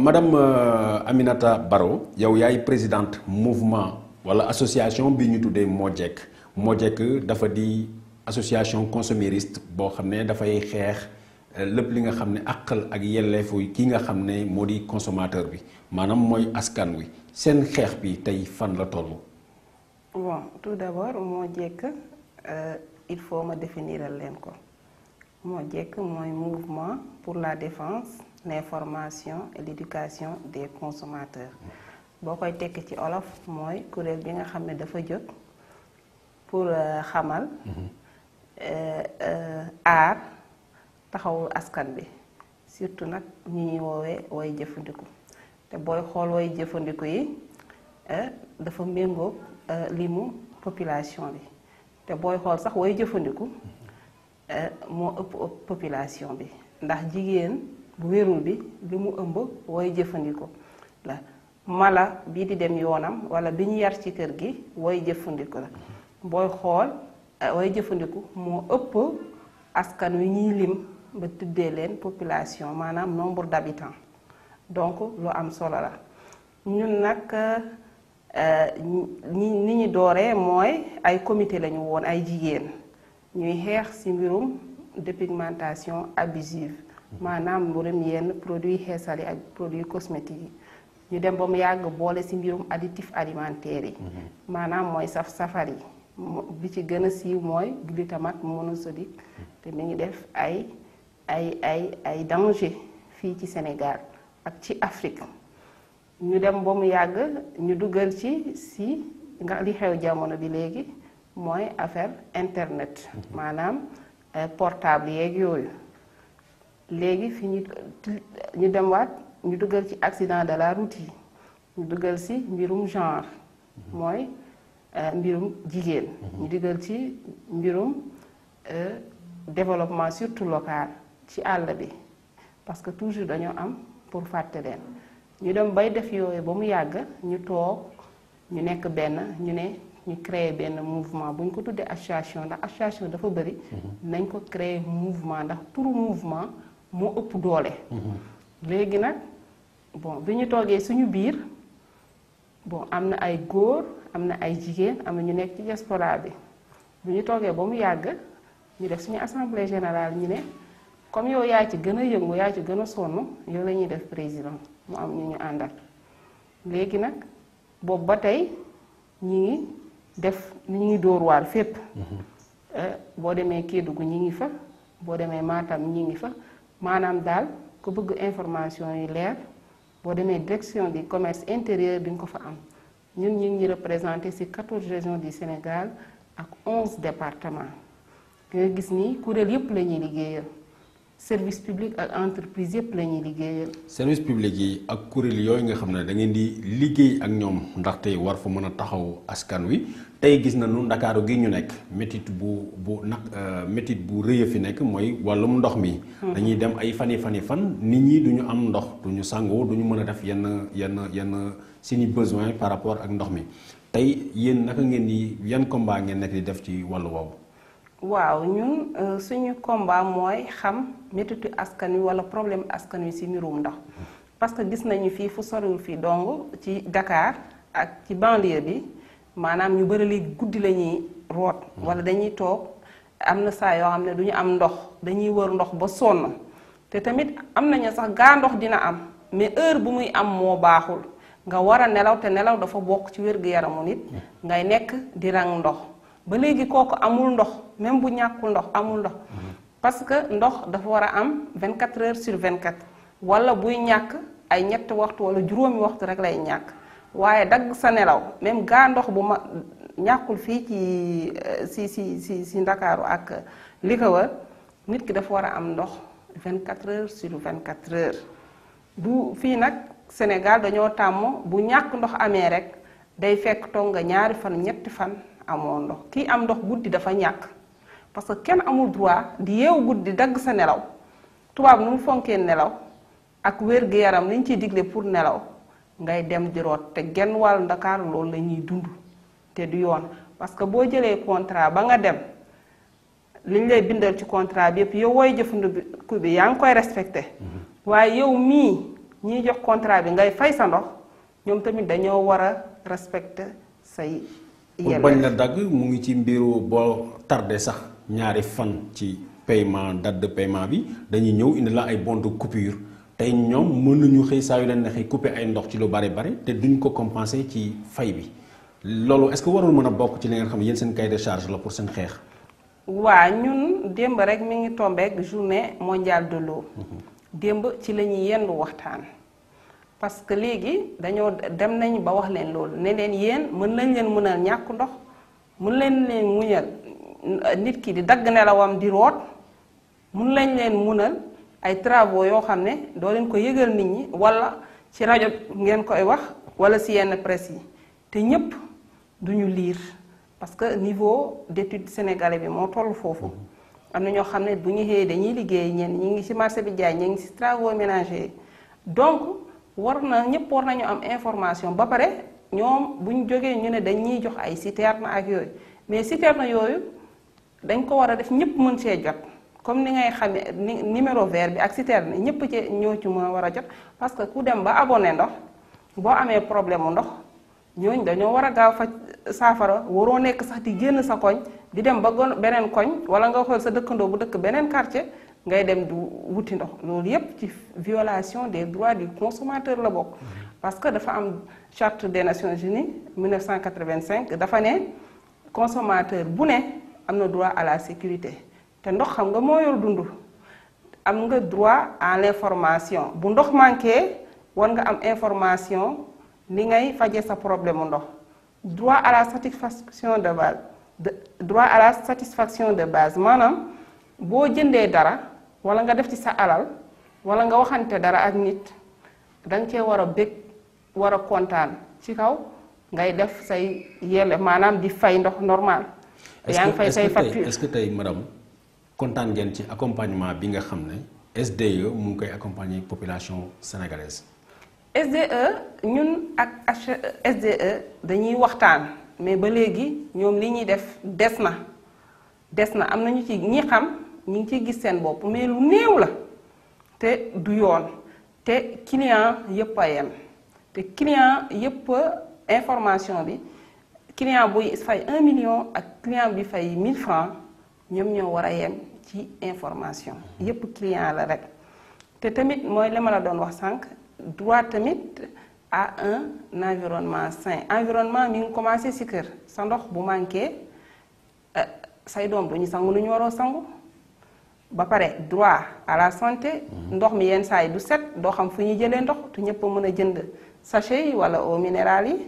madame Aminata Barrow yow yaay présidente mouvement wala association bi ñu tuddee Mojek. Mojek dafa di association consumériste boo xam ne dafay xeex lépp li nga xam ne àqal ak yelleefu ki nga xam ne moo di consommateur bi maanaam mooy askan wi seen xeex bi tey fan la toll. Bon, tout d'abord Mojek il faut ma définir leen ko. Mojek mooy mouvement pour la défense, l'information et l'éducation des consommateurs. boo koy tekki ci olof mooy kuréel bi nga xam ne dafa jóg pour xamal aar taxawul askan bi surtout nag ñi ñuy woowee way jëfandiku te booy xool way jëfandiku yi dafa méngoog limu population bi te booy xool sax way jëfandiku moo ëpp population bi ndax jigéen bu wérul bi li mu ëmb way jëfandiku la mala bii di dem yoonam wala bi ñu yar ci kër gi way jëfandiku la booy xool way jëfandiku moo ëpp askan wi ñuy lim ba tuddee leen population maanaam nombre d'habitants donc lu am solo la ñun nag ni ñu dooree mooy ay comité lañu woon ay jigéen ñuy xeex ci mbirum dépigmentation abusive maanaam mbirum yenn produits xeesal yi ak produits cosmétiques yi ñu dem ba mu yàgg boole ci mbirum additifs alimentaires yi maanaam mooy safar yi bi ci gën a siiw mooy glutamate monosodique te mi ngi def ay danger fii ci Sénégal ak ci Afrique ñu dem ba mu yàgg ñu dugal ci nga li xew jamono bi léegi mooy affaire internet maanaam portable yeeg yooyu léegi fi ñu dem waat ñu dugal ci accident de la route yi ñu dugal ci mbirum genre mooy mbirum jigéen ñu dugal ci mbirum développement surtout local ci àll bi parce que toujours dañoo am pour fàtte leen ñu dem bay def yooyu ba mu yàgg ñu toog ñu nekk benn ñu ne ñu créer benn mouvement bu ñu ko tuddee association ndax association dafa bëri nañ ko créer mouvement ndax turu mouvement moo ëpp doole léegi nag bon bi ñu toogee suñu biir bon am na ay góor am na ay jigéen am na ñu nekk ci diaspora bi bu ñu toogee ba mu yàgg ñu def suñu assemblée générale ñu ne comme yow yaa ci gën a yëngu yaa ci gën a sonn yow la ñuy def président mu am ñu ñu àndal léegi nag boobu ba tey ñi ngi dóor waar fépp boo demee Kédougou ñi ngi fa boo demee Matam ñi ngi fa maanaam daal ku bëgg information yi leer boo demee direction du commerce intérieur di nga ko fa am ñun ñu ngi représenté ci 14 régions du Sénégal ak 11 départements nga gis ni kuréel yëpp la ñuy liggéeyal service public ak entreprise yëpp la ñuy liggéeyal. service public yi ak kuréel yooyu nga xam ne da ngeen di liggéey ak ñoom ndaxte war fa mën a taxaw askan wi tey gis nañu Ndakaaru gi ñu nekk métit bu rëy a fi nekk mooy wàllum ndox mi. dañuy dem ay fan nit ñi duñu am ndox duñu sangoo duñu mën a def yenn seeni besoin par rapport ak ndox mi tey yéen naka ngeen di yan combat ngeen nekk di def ci wàllu woowu. waaw ñun suñu combat mooy xam métitu askan wi wala problème askan wi ci mbirum ndox parce que gis nañu fii fu soriwul fii dong ci Dakar ak ci banlieue bi maanaam ñu bëri léegi guddi la ñuy root wala dañuy toog am na saa yoo xam ne duñu am ndox dañuy wër ndox ba sonn te tamit am nañu sax gaa ndox dina am mais heure bu muy am moo baaxul nga war a nelaw te nelaw dafa bokk ci wér-gu-yaramu nit ngay nekk di rang ndox ba léegi kooku amul ndox même bu ñàkkul ndox amul ndox parce que ndox dafa war a am 24 heures sur 24 wala buy ñàkk ay ñetti waxtu wala juróomi waxtu rek lay ñàkk waaye dagg sa nelaw même gaa ndox bu ma ñàkkul fii ci Ndakaaru ak li ko wër nit ki dafa war a am ndox 24 heures sur 24 heures bu fii nag Sénégal dañoo tàmm bu ñàkk ndox amee rek day fekk toog nga ñaari fan ñetti fan amoo ndox kii am ndox guddi dafa ñàkk parce que kenn amul droit di yeewu guddi dagg sa nelaw tubaab nu mu fonkee nelaw ak wér-gu-yaram liñ ciy digle pour nelaw ngay dem di root te genn wàllu Ndakaaru loolu la ñuy dund te du yoon parce que boo jëlee contrat ba nga dem liñ lay bindal ci contrat bi yëpp yow wooy jëfandiku bi yaa ngi koy respecté waaye yow mii ñiy jox contrat bi ngay fay sa ndox ñoom tamit dañoo war a respecter say pour bañ la dagg mu ngi ci mbiru boo tardé sax ñaari fan ci paiement date de paiement bi dañuy ñëw indi la ay bon de coupure tey ñoom mën nañu xëy saa yu leen ne xëy couper ay ndox ci lu bari te duñ ko compenser ci fay bi loolu est-ce que warul mën a bokk ci li ngeen xam ne yéen seen cahier de charge la pour seen xeex. waa ñun démb rek mi ngi tombeek journée mondiale de l'eau démb ci la ñuy yendu waxtaan parce que léegi dañoo dem nañ ba wax leen loolu ne leen yéen mën nañ leen mënal ñàkk ndox mën leen muñal nit ki di dagg nelawam di root mën lañ leen mënal ay travaux yoo xam ne doo leen ko yëgal nit ñi wala ci rajo ngeen koy wax wala ci yenn presse yi te ñépp duñu liir parce que niveau d'étude sénégalais bi moo toll foofu am na ñoo xam ne bu ñu xëyee dañuy liggéey ñenn ñi ngi ci marché bi jaay ñi ngi ci travaux ménagers donc ñëpp war nañu am information ba pare ñoom bu ñu jógee ñu ne dañuy jox ay citerne ak yooyu mais citerne yooyu dañ ko war a def ñëpp mën see jot comme ni ngay xamee numéro vert bi ak citerne ñëpp ci ñoo ci mën a war a jot parce que ku dem ba abonné ndox boo amee problème mu ndox ñooñu dañoo war a gaaw faj saafara waroo nekk sax di génn sa koñ di dem ba beneen koñ wala nga xool sa dëkkandoo bu dëkk beneen quartier ngay dem du wuti ndox loolu yépp ci violation des droits du consommateur la bokk. parce que dafa am charte des Nations Unies 1985 dafa ne consommateur bu ne am na droit à la sécurité te ndox xam nga moo yor dund am nga droit à l'information bu ndox manqué war nga am information ni ngay faje sa problème mu ndox droit à la satisfaction de base droit à la satisfaction de base maanaam boo jëndee dara wala nga def ci sa alal wala nga waxante dara ak nit danga cee war a bég war a kontaan ci kaw ngay def say yelle maanaam di fay ndox normal. yaa ngi fay say facture est-ce que tey madame kontaan ngeen ci accompagnement bi nga xam ne SDE mu ngi koy accompagner population sénégalaise. SDE ñun ak SDE dañuy waxtaan mais ba léegi ñoom li ñuy def des na am na ñu ci ñi xam ñi ngi ciy gis seen bopp mais lu néew la te du yoon te client yëpp a yem te client yëpp information bi client buy fay 1 million ak client bi fay 1000 francs ñoom ñoo war a yem ci information yëpp client la rek te tamit mooy li ma la doon wax sànq. droit tamit à un environnement sain environnement mi ngi commencé ci kër sa ndox bu manqué say doom duñu sangu lu ñu waroo sangu ba pare droit à la santé ndox mi yenn saa yi du set doo xam fu ñuy jëlee ndox te ñëpp a mën a jënd sachet yi wala eau minérale yi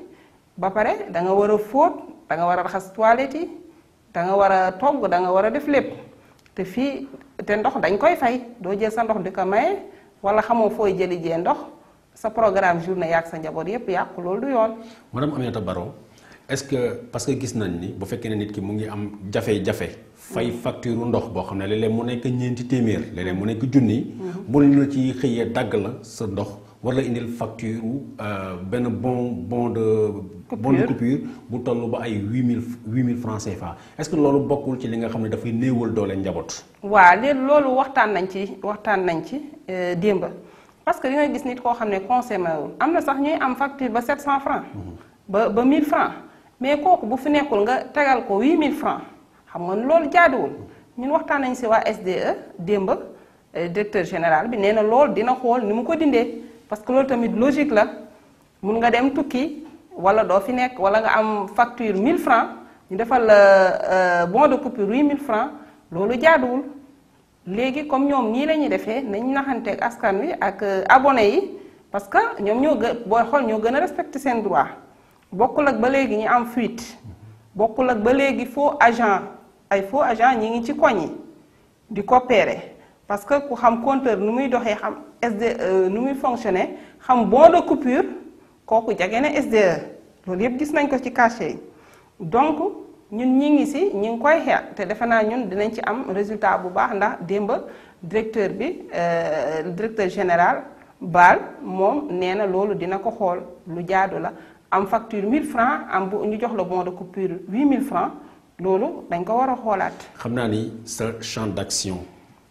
ba pare da nga war a fóot da nga war a raxas toilette yi da nga war a togg da nga war a def lépp te fii te ndox dañ koy fay doo jël sa ndox di ko maye wala xamoo fooy jëli jee ndox sa programme journée yaak sa njaboot yépp yàqu loolu du yoon. madame Aminata Baro est-ce que parce que gis nañ ni bu fekkee ne nit ki mu ngi am jafe-jafe. fay facture ndox boo xam ne léeg-léeg mu nekk ñeenti téeméer léeg-léeg mu nekk junni. bu la ci xëyee dagg la sa ndox war la indil facture benn bon de coupure bu toll ba ay 8000 francs CFA est-ce que loolu bokkul ci li nga xam ne dafay néewal doole njaboot. waaw léegi loolu waxtaan nañ ci démb. parce que di nga gis nit koo xam ne consommé wul am na sax ñuy am facture ba 700 francs ba 1000 francs mais kooku bu fi nekkul nga tegal ko 8000 francs xam nga loolu jaaduwul ñun waxtaan nañ ci waa SDE démb directeur général bi nee na loolu dina xool ni mu ko dindee parce que loolu tamit logique la mun nga dem tukki wala doo fi nekk wala nga am facture 1000 francs ñu defal la bon de coupure 8000 francs loolu jaaduwul. léegi comme ñoom nii la ñuy defee nañ naxanteeg askan wi ak abonné yi parce que ñoom booy xool ñoo gën a respecté seen droit bokkul ak ba léegi ñu am fuite bokkul ak ba léegi faux agent ñi ngi ci koñ yi di coopérer parce que ku xam compteur nu muy doxee xam SDE nu muy fonctionner xam bon de coupure kooku jege na SDE loolu yëpp gis nañ ko ci cachet yi donc ñun ñi ngi ci ñi ngi koy xeex te defe naa ñun dinañ ci am résultat bu baax ndax démb directeur général Baal moom nee na loolu dina ko xool lu jaadu la am facture 1000 francs am bu ñu jox la bon de coupure 8000 francs loolu dañ ko war a xoolaat. xam naa ni sa champ d'action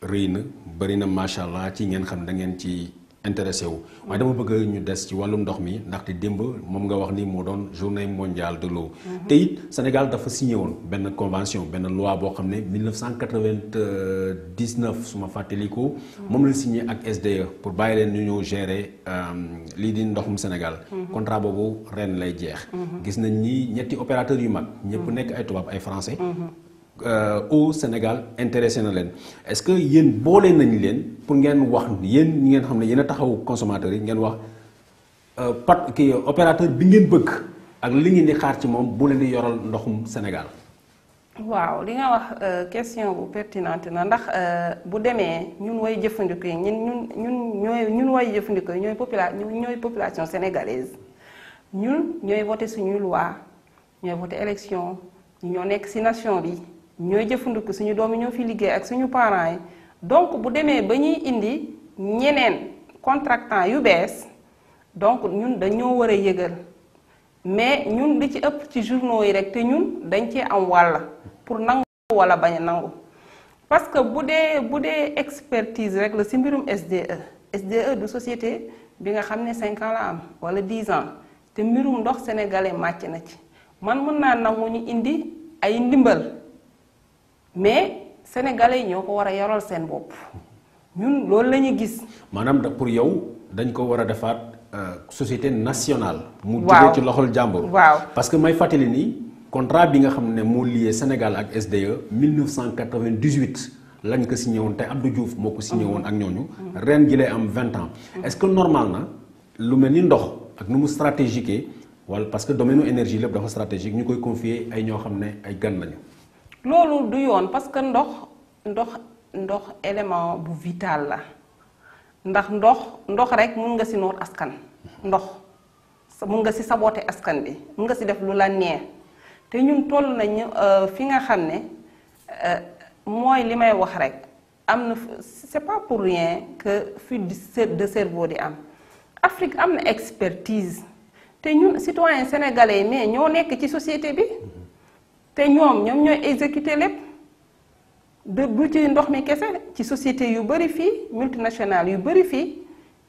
rëy na bëri na macha allah ci ngeen xam da ngeen ci intéressé wu waaye dama bëgg ñu des ci wàllum ndox mi ndaxte démb moom nga wax ni moo doon journée mondiale de l'eau te it Sénégal dafa signé woon benn convention benn loi boo xam ne 1999 su ma fàttalikoo moom la signé ak SDE pour bàyyi leen ñu ñëw gérer lii di ndoxum Sénégal contrat boobu ren lay jeex gis nañ ni ñetti opérateurs yu mag ñëpp nekk ay tubaab ay français au Sénégal intéressé na leen est-ce que yéen boole nañ leen pour ngeen wax yéen ñi ngeen xam ne yéen a taxaw consommateurs yi ngeen wax kii opérateur bi ngeen bëgg ak li ngeen di xaar ci moom bu leen di yoral ndoxum Sénégal. waaw li nga wax question bu pertinente na ndax bu demee ñun way jëfandikoo yi ñun way jëfandikoo yi ñooy population sénégalaise ñun ñooy voté suñuy loi ñooy voté élection ñoo nekk ci nation bi. ñooy jëfandiku suñu doom yi ñoo fi liggéey ak suñu parents yi donc bu demee ba ñuy indi ñeneen contractant yu bees donc ñun dañoo war a yëgal mais ñun li ci ëpp ci journaux yi rek te ñun dañ cee am wàll pour nangu wala bañ a nangu parce que bu dee expertise rek la ci mbirum SDE du société bi nga xam ne 5 ans la am wala 10 ans te mbirum ndox sénégalais màcc na ci man mën naa nangu ñu indi ay ndimbal mais sénégalais yi ñoo ko war a yoral seen bopp ñun loolu la ñu gis. maanaam pour yow dañ ko war a defaat société nationale. mu jógee ci loxol jàmbur. waaw parce que may fàttali ni contrat bi nga xam ne moo lié Sénégal ak SDE 1998 lañ ko signé woon te Abdou Diouf moo ko signé woon ak ñooñu. ren gi lay am 20 ans. est-ce que normal na lu mel ni ndox ak nu mu stratégique wala parce que domaine énergie lépp dafa stratégique ñu koy confier ay ñoo xam ne ay gan lañu. loolu du yoon parce que ndox élément bu vital la ndax ndox rek mun nga ci noot askan ndox mun nga ci saboter askan bi mun nga ci def lu la neex te ñun toll nañu fi nga xam ne mooy li may wax rek am na c'est pas pour rien que fuite de cerveau di am Afrique am na expertise te ñun citoyens sénégalais mais ñoo nekk ci société bi te ñoom ñooy exécuter lépp du ci ndox mi kese ci société yu bari fii multinationales yu bari fii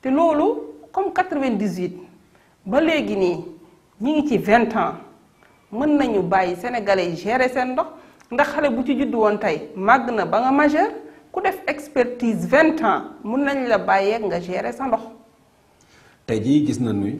te loolu comme 98 ba léegi nii ñi ngi ci 20 ans mën nañu bàyyi sénégalais yi gérer seen ndox ndax xale bu ci juddu woon tey màgg na ba nga majeur ku def expertise 20 ans mën nañ la bàyyeeg nga gérer sa ndox. tey jii gis nañu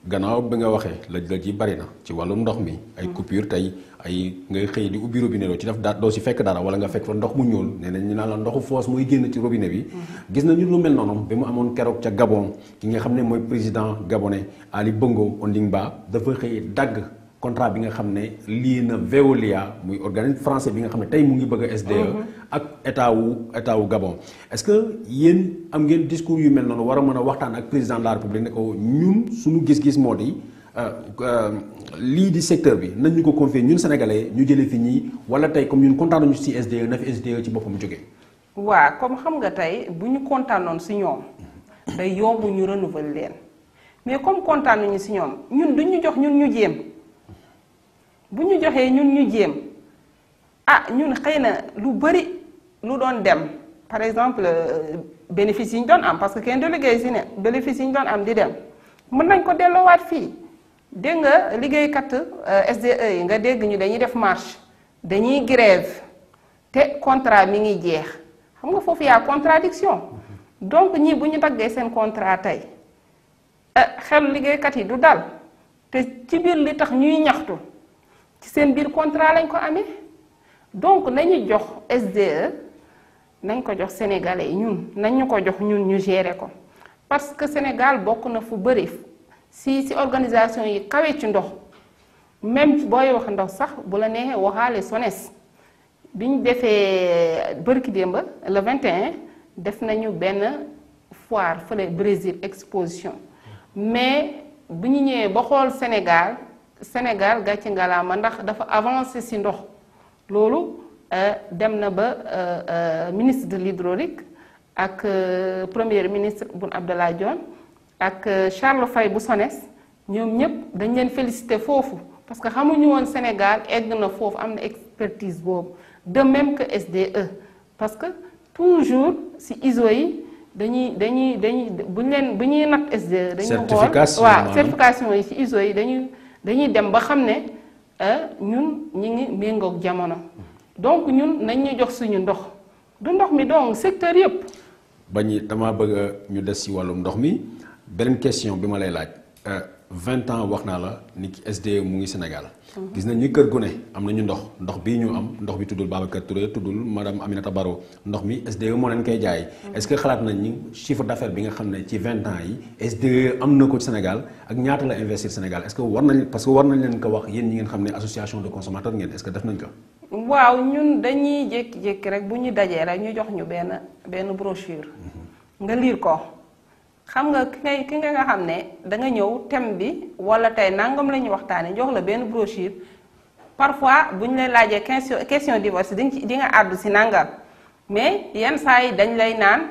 gannaaw bi nga waxee lëj-lëj yi bari na ci wàllum ndox mi ay coupure tey ay ngay xëy di ubbi robinet doo ci def doo si fekk dara wala nga fekk fa ndox mu ñuul nee nañ ñu naan la ndoxu foos mooy génn ci robinet bi gis nañu lu mel noonu bi mu amoon keroog ca Gabon ki nga xam ne mooy président gabonais Ali Bongo Ondimba dafa xëy dagg contrat bi nga xam ne lii na Veolia muy organisme français bi nga xam ne tey mu ngi bëgg a SDE ak état wu Gabon est-ce que yéen am ngeen discours yu mel noonu war a mën a waxtaan ak président de la République ne ko ñun suñu gis-gis moo di lii di secteur bi nañ ñu ko confier ñun sénégalais ñu jëlee fi ñii wala tey comme ñun kontaan nañu ci SDE na fi SDE ci boppam jógee. waaw comme xam nga tey bu ñu kontaanoon ci ñoom day yomb ñu renouveler leen mais comme kontaan nañu ci ñoom ñun duñ ñu jox ñun ñu jéem bu ñu joxee ñun ñu jéem ñun xëy na lu bari lu doon dem par exemple bénéfice yi ñu doon am parce que kenn du liggéey ci ne bénéfice yi ñu doon am di dem mën nañ ko delloowaat fii. dégg nga liggéeykat SDE yi nga dégg ñu dañuy def marche dañuy grève te contrat mi ngi jeex xam nga foofu yaa contradiction donc ñii bu ñu daggee seen contrat tey xelu liggéeykat yi du dal te ci biir li tax ñuy ñaxtu ci seen biir contrat lañ ko amee donc nañu jox SDE nañ ko jox sénégalais yi ñun nañ ñu ko jox ñun ñu gérer ko parce que Sénégal bokk na fu bëri si organisation yi kawe ci ndox même booy wax ndox sax bu la neexee waxaale SONES bi ñu defee bërki démb le 21 def nañu benn foire fële Brésil exposition mais bu ñu ñëwee ba xool Sénégal gàcce ngalaama ndax dafa avancé ci ndox loolu dem na ba ministre de l'hydraulique ak premier ministre Boun Abdallah Dionne ak Charles Faye bu SONES ñoom ñëpp dañ leen féliciter foofu parce que xamuñu woon Sénégal egg na foofu am na expertise boobu de même que SDE parce que toujours ci ISO yi dañuy bu ñuy natt SDE dañuy xool certification waaw certification yi ci ISO yi dañuy dem ba xam ne ñun ñi ngi méngoog jamono donc ñun nañ ñu jox suñu ndox du ndox mi donc secteur yëpp. dama bëgg ñu des ci wàllum ndox mi beneen question bi ma lay laaj 20 ans wax naa la ni ki SDE mu ngi Sénégal. gis nañ ni kër gu ne am nañu ndox bii ñu am ndox bi tuddul Babacar Touré tuddul madame Aminata Baro ndox mi SDE moo leen koy jaay. est-ce que xalaat nañ ni chiffre d'affaires bi nga xam ne ci 20 ans yi SDE am na ko ci Sénégal ak ñaata la investir Sénégal est-ce que war nañ leen ko wax yéen ñi ngeen xam ne association de consommateurs ngeen est-ce que def nañ ko. waaw ñun dañuy jékki-jékki rek bu ñu dajee rek ñu jox ñu benn brochure. nga lire ko. xam nga ki nga xam ne da nga ñëw thème bi wala tey nangam la ñuy waxtaanee jox la benn brochure parfois bu ñu lay laajee question divorce di nga àddu si nangam mais yenn saa yi dañ lay naan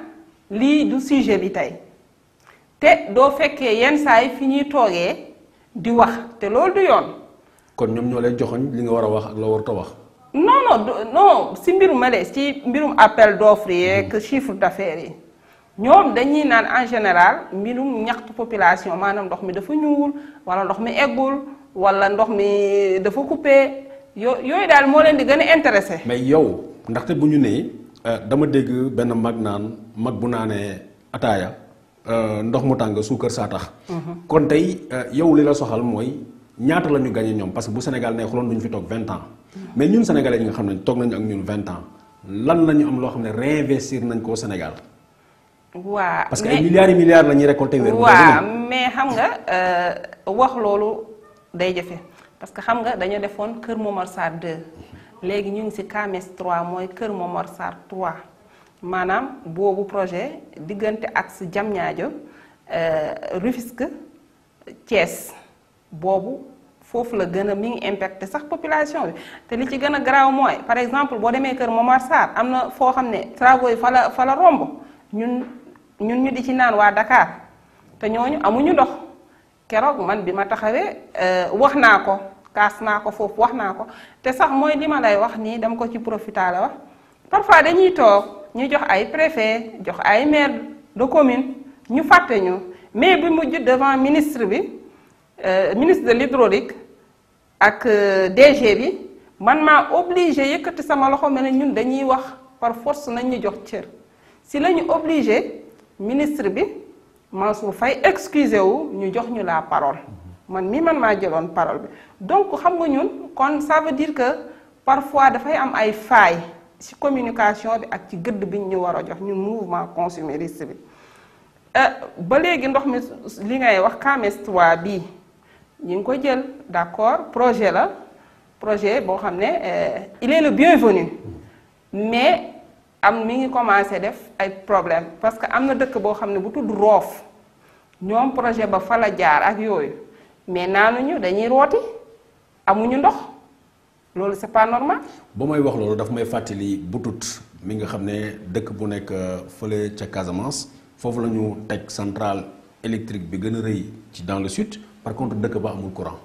lii du sujet bi tey te doo fekkee yenn saa yi fi ñuy toogee di wax te loolu du yoon. kon ñoom ñoo lay joxoñ li nga war a wax ak loo warut a wax. non si mbirum male ci mbirum appel d'offre yeeg chiffre d'affaires yi. ñoom dañuy naan en général mbirum ñaxtu population maanaam ndox mi dafa ñuul wala ndox mi eggul wala ndox mi dafa coupé yooyu daal moo leen di gën a intéressé. mais yow ndaxte bu ñu nee dama dégg benn mag bu naanee ataaya ndox mu tàng suukar saa tax. kon tey yow li la soxal mooy ñaata la ñu gagné ñoom parce que bu Sénégal neexuloon duñu fi toog 20 ans mais ñun sénégalais yi nga xam ne toog nañu ak ñun 20 ans lan la ñu am loo xam ne réinvestir nañ ko Sénégal. waaw parce que ay milliards la ñuy récolter weer. waaw mais xam nga wax loolu day jafe parce que xam nga dañoo defoon Kër Momar Sarr 2 léegi ñu ngi ci KMS 3 mooy Kër Momar Sarr 3 maanaam boobu projet diggante axe Diamniadio Rufisque Thiès boobu foofu la gën a mi ngi impacté sax population bi te li ci gën a garaaw mooy par exemple boo demee Kër Momar Sarr am na foo xam ne travaux yi fa la romb ñun ñu di ci naan waa Dakar te ñooñu amuñu ndox keroog man bi ma taxawee wax naa ko kaas naa ko foofu wax naa ko te sax mooy li ma lay wax nii dama ko ci profita la wax parfois dañuy toog ñu jox ay préfet jox ay maire de commune ñu fàtte ñu mais bi mujj devant ministre bi ministre de l'hydraulique ak DG bi man maa obligé yëkkati sama loxo mel ne ñun dañuy wax par force nañ ñu jox cër si la ñu obligé ministre bi Mansour Faye excusé wu ñu jox ñu la parole man maa jëloon parole bi donc xam nga ñun kon ça veut dire que parfois dafay am ay failles ci communication bi ak ci gëdd bi ñu war a jox ñun mouvement consumériste bi ba léegi ndox mi li ngay wax KMS 3 bii ñu ngi ko jël d'accord projet la projet boo xam ne il est le bienvenu mais mi ngi commencé def ay problème parce que am na dëkk boo xam ne bu tudd Roof ñoom projet ba fa la jaar ak yooyu mais naanuñu dañuy rooti amuñu ndox loolu c'est pas normal. ba may wax loolu daf may fàttali Butut mi nga xam ne dëkk bu nekk fële ca Casamance foofu la ñu teg centrale électrique bi gën a rëy ci dans le sud par contre dëkk ba amul courant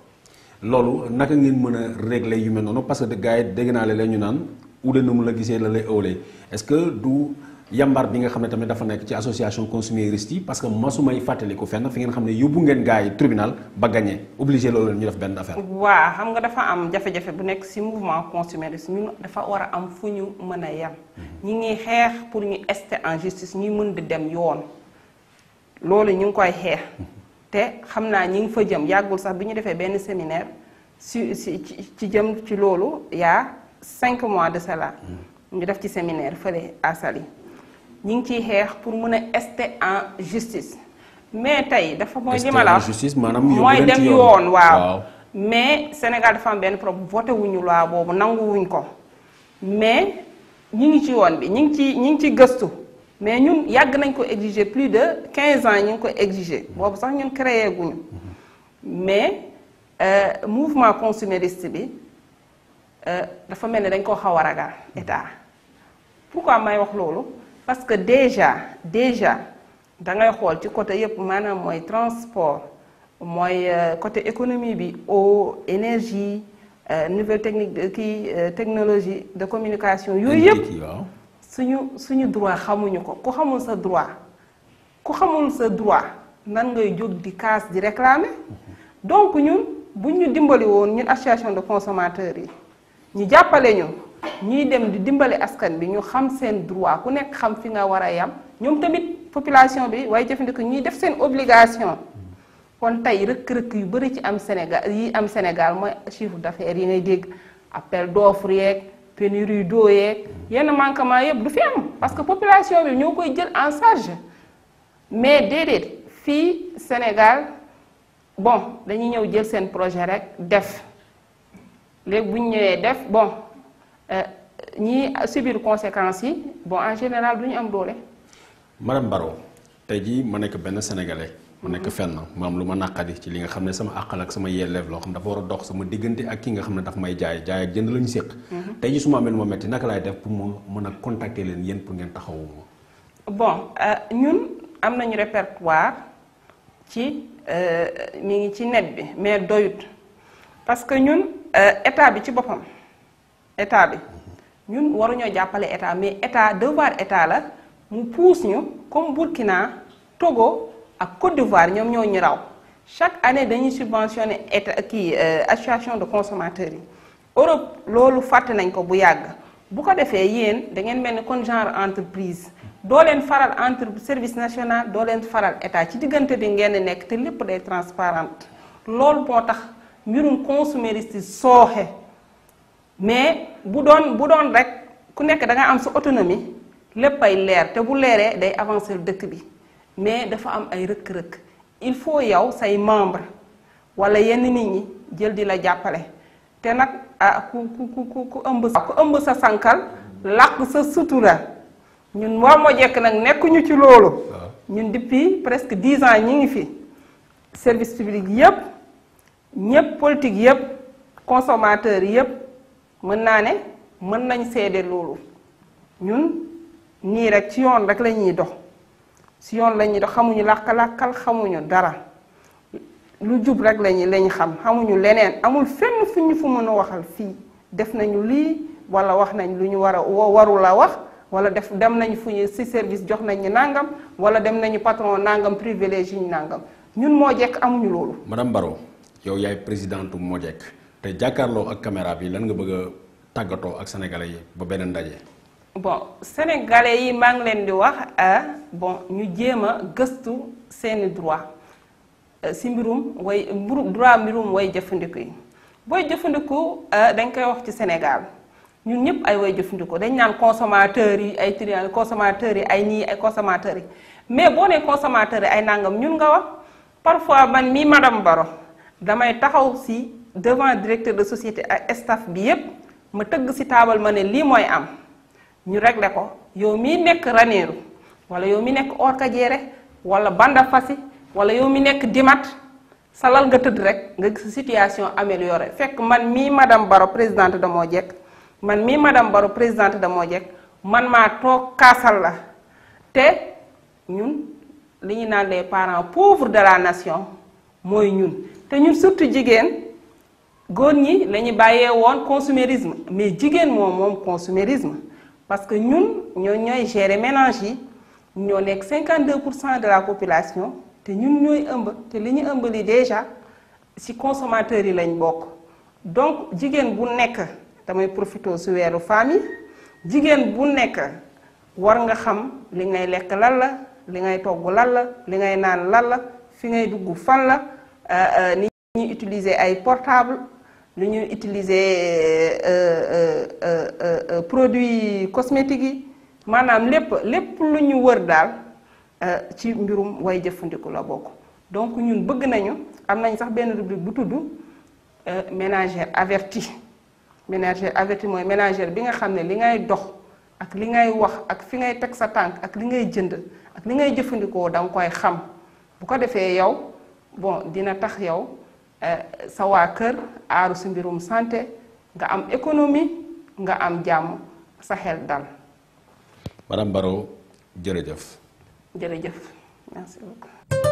loolu naka ngeen mën a régler yu mel noonu parce que gars yi dégg naa leen ñu naan. ude nu mu la gisee la lay ëwlee est-ce que du yambar bi nga xam ne tamit dafa nekk ci association consumériste yi parce que masumay fàttaliku fenn fi ngeen xam ne yóbbu ngeen gars yi tribunal ba gagné obligé loolu ñu def benn affaire. waaw xam nga dafa am jafe-jafe bu nekk ci mouvement consumériste ñun dafa war a am fu ñu mën a yem. ñi ngi xeex pour ñu rester en justice ñuy mën di dem yoon loolu ñu ngi koy xeex te xam naa ñi ngi fa jëm yàggul sax bi ñu defee benn séminaire ci jëm ci loolu yaa 5 mois de cela ñu def ci séminaire fële à Saly ñu ngi ciy xeex pour mun a rester en justice mais tey dafa mooy li ma la wax mooy dem yoon waaw mais Sénégal dafa am benn problème voté wuñu loi boobu nangu wuñ ko mais ñu ngi ci yoon bi ñu ngi ci gëstu mais ñun yàgg nañ ko exiger plus de 15 ans ñu ngi ko exiger boobu sax ñun créé guñu mais mouvement consumériste bi dafa mel ni dañ koo xaw a ragal état pourquoi may wax loolu parce que déjà da ngay xool ci côté yépp maanaam mooy transport mooy côté économie bi eau énergie nouvelle technique technologie de communication yooyu yépp suñu droit xamuñu ko ku xamul sa droit ku xamul sa droit nan ngay jóg di casse di réclamer. Donc ñun buñ ñu dimbali woon ñun association de consommateurs yi ñu jàppale ñu ñuy dem di dimbali askan bi ñu xam seen droit ku nekk xam fi nga war a yam ñoom tamit population bi waaye jëfandiku ñuy def seen obligation. kon tey rëkk-rëkk yu bëri ci am Sénégal mooy chiffre d'affaires yi ngay dégg appel d'offres yeeg pénurie d'eau yeeg yenn manquement yëpp du fi am parce que population bi ñoo koy jël en charge mais déedéet fii Sénégal bon dañuy ñëw jël seen projet rek def léegi bu ñu ñëwee def bon ñii subir conséquences yi bon en général du ñu am doole. Madame Barrow tey jii ma nekk benn sénégalais. ma nekk fenn ma am lu ma naqadi ci li nga xam ne sama àqal ak sama yelleef loo xam dafa war a dox sama diggante ak ki nga xam ne daf may jaay ak jënd lañu séq. tey jii su ma amee lu ma metti naka laay def pour ma mën a contacter leen yéen pour ngeen taxawu ma. bon ñun am nañu répertoire ci mi ngi ci net bi mais doyut parce que ñun état bi ci boppam état bi ñun waruñoo jàppale état mais état devoir état la mu pousse ñu comme Burkina Togo. ak Côte d'Ivoire ñoom ñoo ñu raw chaque année dañuy subventionner état association de consommateurs yi Europe loolu fàtte nañ ko bu yàgg bu ko defee yéen da ngeen mel ni kon genre entreprise doo leen faral service national doo leen faral état ci diggante bi ngeen nekk te lépp day transparente loolu moo tax mbirum consumériste sooxe mais bu doon rek ku nekk da nga am sa autonomie lépp ay leer te bu leeree day avancer dëkk bi. mais dafa am ay rëkk-rëkk il faut yow say membre wala yenn nit ñi jël di la jàppale te nag ku ëmb sa sankal làq sa sutura ñun moo jekk nag nekkuñu ci loolu ñun depuis presque 10 ans ñi ngi fi service public yépp ñépp politique yépp consommateur yépp mën naa ne mën nañ seede loolu ñun nii rek ci yoon rek la ñuy dox si yoon lañuy dox xamuñu làkkal xamuñu dara lu jub rek lañu xam xamuñu leneen amul fenn fu ñu fu mën a waxal fii def nañu lii wala wax nañ lu ñu waru la wax wala dem nañu fu ñu si service jox nañ ñu nangam wala dem nañu patron nangam privilège ñu nangam ñun Modiek amuñu loolu. Madame Barrow yow yaay présidente Modiek te jàkkaarloo ak caméra bi lan nga bëgg a tàggatoo ak sénégalais yi ba beneen ndaje. bon sénégalais yi maa ngi leen di wax bon ñu jéem a gëstu seeni droit si mbirum way jëfandiku yi booy jëfandiku dañ koy wax ci Sénégal ñun ñëpp ay way jëfandiku dañ naan consommateurs yi ay trian consommateurs yi ay nii ay consommateurs yi mais boo nee consommateurs yi ay nangam ñun nga wax parfois man mii madame Barrow damay taxaw si devant directeur de société ak staff bi yépp ma tëgg si taabal ma ne lii mooy am ñu réglé ko yow mi nekk Ranérou wala yow mi nekk Orkadiéré wala Bandafassi wala yow mi nekk Dimat salal nga tëdd rek nga gis situation améliorée fekk man mii madame Barrow présidente de Modiek man mii madame Barrow présidente de Modiek man maa toog kaasal la te ñun li ñu naan les parents pauvres de la nation mooy ñun te ñun surtout jigéen góor ñi la ñu bàyyee woon consumérisme mais jigéen moom consumérisme parce que ñun ñooy gérer ménage yi ñoo nekk 52% de la population te ñun ñooy ëmb te li ñu ëmb li déjà ci consommateurs yi lañ bokk donc jigéen bu nekk damay profité ci weeru famille jigéen bu nekk war nga xam li ngay lekk lan la li ngay togg lan la li ngay naan lan la fi ngay dugg fan la ni ñuy utiliser ay portable lu ñuy utiliser produits cosmétiques yi maanaam lépp lu ñu wër daal ci mbirum way jëfandiku la bokk donc ñun bëgg nañu am nañ sax benn rubrique bu tudd ménagère avertie ménagère avertie mooy ménagère bi nga xam ne li ngay dox ak li ngay wax ak fi ngay teg sa tànk ak li ngay jënd ak li ngay jëfandikoo da nga koy xam bu ko defee yow bon dina tax yow sa waa kër aaru si mbirum santé nga am économie nga am jàmm sa xel dal. Madame Barrow jërëjëf. jërëjëf merci beaucoup.